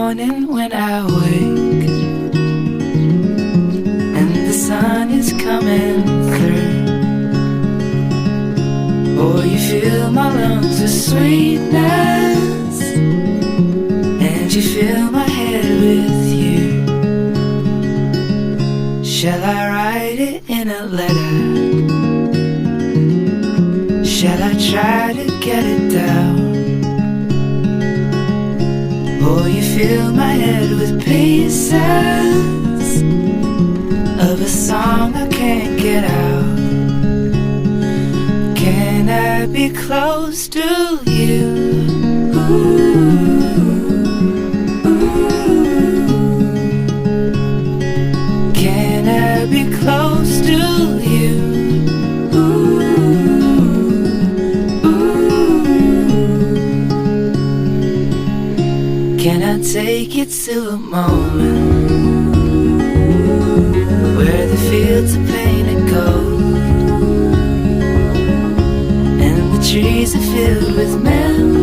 morning when I wake and the sun is coming through. Oh, you fill my lungs with sweetness and you fill my head with you. Shall I write it in a letter? Shall I try to get it down? Oh, you fill my head with pieces of a song I can't get out. Can I be close to you? Ooh, ooh. Can I be close to you? Ooh, ooh. Can I take you to a moment where the fields are painted gold, trees are filled with memories